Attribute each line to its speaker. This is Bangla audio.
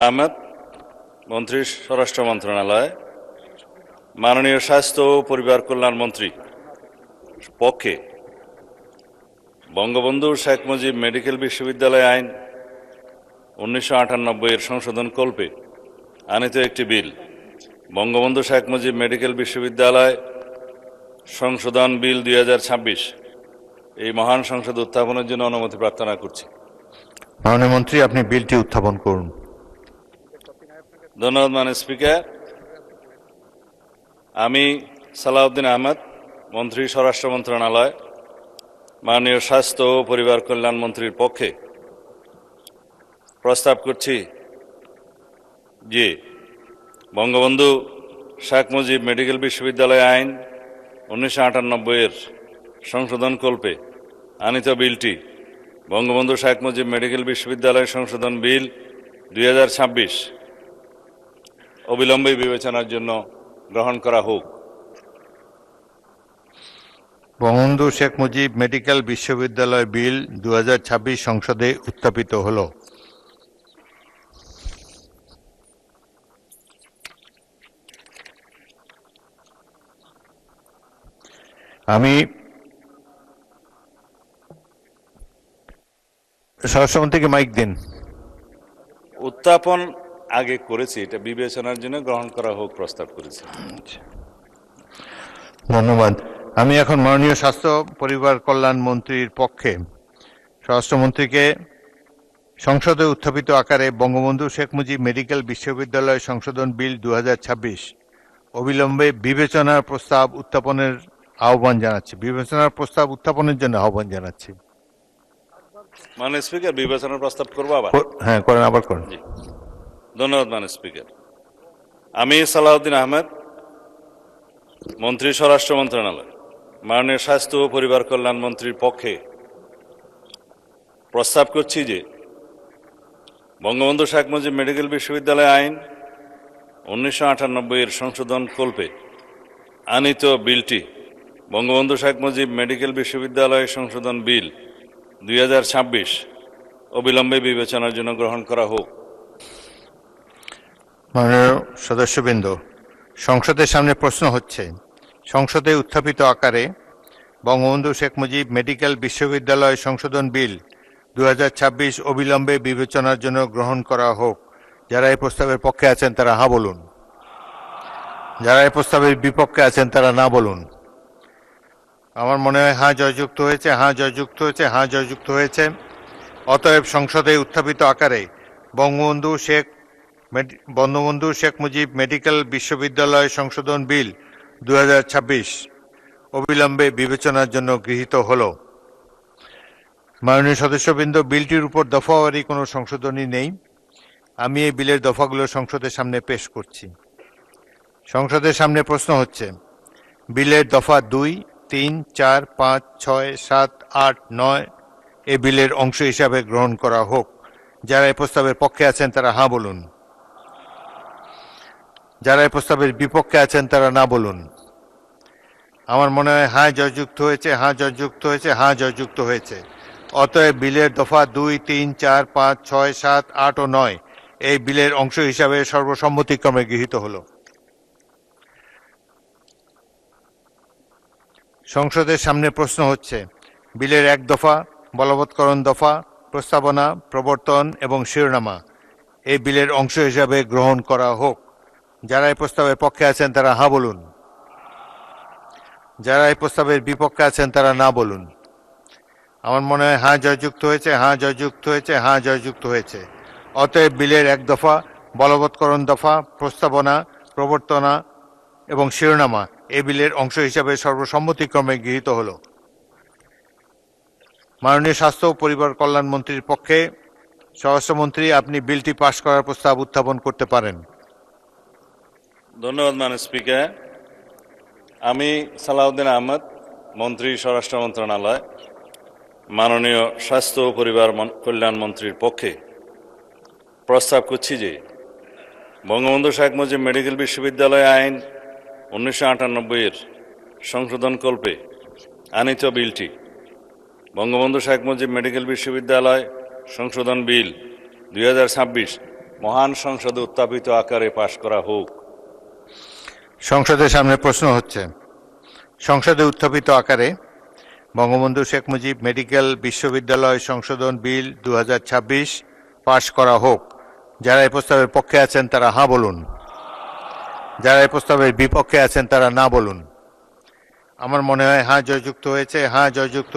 Speaker 1: আহমেদ, মন্ত্রী, স্বরাষ্ট্র মন্ত্রণালয়। মাননীয় স্বাস্থ্য ও পরিবার কল্যাণ মন্ত্রী পক্ষে বঙ্গবন্ধু শেখ মুজিব মেডিকেল বিশ্ববিদ্যালয় আইন 1998 এর সংশোধন কল্পে আনিত একটি বিল, বঙ্গবন্ধু শেখ মুজিব মেডিকেল বিশ্ববিদ্যালয় সংশোধন বিল 2026, এই মহান সংসদ উত্থাপনের জন্য অনুমতি প্রার্থনা করছি।
Speaker 2: মাননীয় মন্ত্রী, আপনি বিলটি উত্থাপন করুন।
Speaker 1: ধন্যবাদ মাননীয় স্পিকার। আমি সালাউদ্দিন আহমেদ, মন্ত্রী, স্বরাষ্ট্র মন্ত্রণালয়, মাননীয় স্বাস্থ্য ও পরিবার কল্যাণ মন্ত্রীর পক্ষে প্রস্তাব করছি যে বঙ্গবন্ধু শেখ মুজিব মেডিকেল বিশ্ববিদ্যালয় আইন 1998 এর সংশোধন কল্পে আনিত বিলটি, বঙ্গবন্ধু শেখ মুজিব মেডিকেল বিশ্ববিদ্যালয় সংশোধন বিল 2026, অবিলম্বে বিবেচনার জন্য গ্রহণ করা হোক।
Speaker 2: বঙ্গবন্ধু শেখ মুজিব মেডিকেল বিশ্ববিদ্যালয় বিল 2026 সংসদে উত্থাপিত হল। আমি স্বরাষ্ট্রমন্ত্রীকে মাইক দিন।
Speaker 1: উত্থাপন আগে করেছি, এটা বিবেচনার জন্য গ্রহণ করা হোক প্রস্তাব করেছি।
Speaker 2: ধন্যবাদ। আমি এখন মাননীয় স্বাস্থ্য পরিবার কল্যাণ মন্ত্রীর পক্ষে স্বরাষ্ট্রমন্ত্রীকে সংসদে উত্থাপিত আকারে বঙ্গবন্ধু শেখ মুজিব মেডিকেল বিশ্ববিদ্যালয় সংশোধন বিল 2026 অবিলম্বে বিবেচনার প্রস্তাব উত্থাপনের আহ্বান জানাচ্ছি। বিবেচনার প্রস্তাব উত্থাপনের জন্য আহ্বান জানাচ্ছি।
Speaker 1: মাননীয় স্পিকার, বিবেচনার প্রস্তাব করবো আবার?
Speaker 2: হ্যাঁ, করেন, আবার করেন।
Speaker 1: ধন্যবাদ মাননীয় স্পিকার। আমি সালাউদ্দিন আহমেদ, মন্ত্রী, স্বরাষ্ট্র মন্ত্রণালয়, মাননীয় স্বাস্থ্য ও পরিবার কল্যাণ মন্ত্রীর পক্ষে প্রস্তাব করছি যে বঙ্গবন্ধু শেখ মুজিব মেডিকেল বিশ্ববিদ্যালয় আইন 1998 এর সংশোধন কল্পে আনিত বিলটি, বঙ্গবন্ধু শেখ মুজিব মেডিকেল বিশ্ববিদ্যালয় সংশোধন বিল 2026, অবিলম্বে বিবেচনার জন্য গ্রহণ করা হোক।
Speaker 2: মাননীয় সদস্যবৃন্দ, সংসদের সামনে প্রশ্ন হচ্ছে, সংসদে উত্থাপিত আকারে বঙ্গবন্ধু শেখ মুজিব মেডিকেল বিশ্ববিদ্যালয় সংশোধন বিল 2026 অবিলম্বে বিবেচনার জন্য গ্রহণ করা হোক। যারা এই প্রস্তাবের পক্ষে আছেন তারা হ্যাঁ বলুন। যারা এই প্রস্তাবের বিপক্ষে আছেন তারা না বলুন। আমার মনে হয় হ্যাঁ জয়যুক্ত হয়েছে, হ্যাঁ জয়যুক্ত হয়েছে, হ্যাঁ জয়যুক্ত হয়েছে। অতএব সংসদে উত্থাপিত আকারে বঙ্গবন্ধু শেখ মুজিব মেডিকেল বিশ্ববিদ্যালয় সংশোধন বিল 2026 অবিলম্বে বিবেচনার জন্য গৃহীত হল। মাননীয় সদস্যবৃন্দ, বিলটির উপর দফাওয়ারি কোনো সংশোধনী নেই। আমি এই বিলের দফাগুলো সংসদের সামনে পেশ করছি। সংসদের সামনে প্রশ্ন হচ্ছে, বিলের দফা 2, 3, 4, 5, 6, 7, 8, 9 এই বিলের অংশ হিসাবে গ্রহণ করা হোক। যারা এই প্রস্তাবের পক্ষে আছেন তারা হ্যাঁ বলুন। যারা এই প্রস্তাবের বিপক্ষে আছেন তারা না বলুন। আমার মনে হয় হ্যাঁ জয়যুক্ত হয়েছে, হ্যাঁ জয়যুক্ত হয়েছে, হ্যাঁ জয়যুক্ত হয়েছে। অতএব বিলের দফা 2, 3, 4, 5, 6, 7, 8 ও 9 এই বিলের অংশ হিসাবে সর্বসম্মতিক্রমে গৃহীত হল। সংসদের সামনে প্রশ্ন হচ্ছে, বিলের 1 দফা, বলবৎকরণ দফা, প্রস্তাবনা, প্রবর্তন এবং শিরোনামা এই বিলের অংশ হিসাবে গ্রহণ করা হোক। যারা এই প্রস্তাবের পক্ষে আছেন তারা হ্যাঁ বলুন। যারা এই প্রস্তাবের বিপক্ষে আছেন তারা না বলুন। আমার মনে হয় হ্যাঁ জয়যুক্ত হয়েছে, হ্যাঁ জয়যুক্ত হয়েছে, হ্যাঁ জয়যুক্ত হয়েছে। অতএব বিলের 1 দফা, বলবৎকরণ দফা, প্রস্তাবনা, প্রবর্তনা এবং শিরোনামা এই বিলের অংশ হিসাবে সর্বসম্মতিক্রমে গৃহীত হল। মাননীয় স্বাস্থ্য ও পরিবার কল্যাণ মন্ত্রীর পক্ষে স্বরাষ্ট্রমন্ত্রী, আপনি বিলটি পাশ করার প্রস্তাব উত্থাপন করতে পারেন।
Speaker 1: ধন্যবাদ মাননীয় স্পিকার। আমি সালাউদ্দিন আহমেদ, মন্ত্রী, স্বরাষ্ট্র মন্ত্রণালয়, মাননীয় স্বাস্থ্য ও পরিবার কল্যাণ মন্ত্রীর পক্ষে প্রস্তাব করছি যে বঙ্গবন্ধু শেখ মুজিব মেডিকেল বিশ্ববিদ্যালয় আইন 1998 এর সংশোধন কল্পে আনিত বিলটি, বঙ্গবন্ধু শেখ মুজিব মেডিকেল বিশ্ববিদ্যালয় সংশোধন বিল 2026 মহান সংসদে উত্থাপিত আকারে পাশ করা হোক।
Speaker 2: সংসদের সামনে প্রশ্ন হচ্ছে, সংসদে উত্থাপিত আকারে বঙ্গবন্ধু শেখ মুজিব মেডিকেল বিশ্ববিদ্যালয় সংশোধন বিল 2026 পাশ করা হোক। যারা এই প্রস্তাবের পক্ষে আছেন তারা হ্যাঁ বলুন, যারা এই প্রস্তাবের বিপক্ষে আছেন তারা না বলুন। আমার মনে হয় হ্যাঁ জয়যুক্ত হয়েছে। হ্যাঁ জয়যুক্ত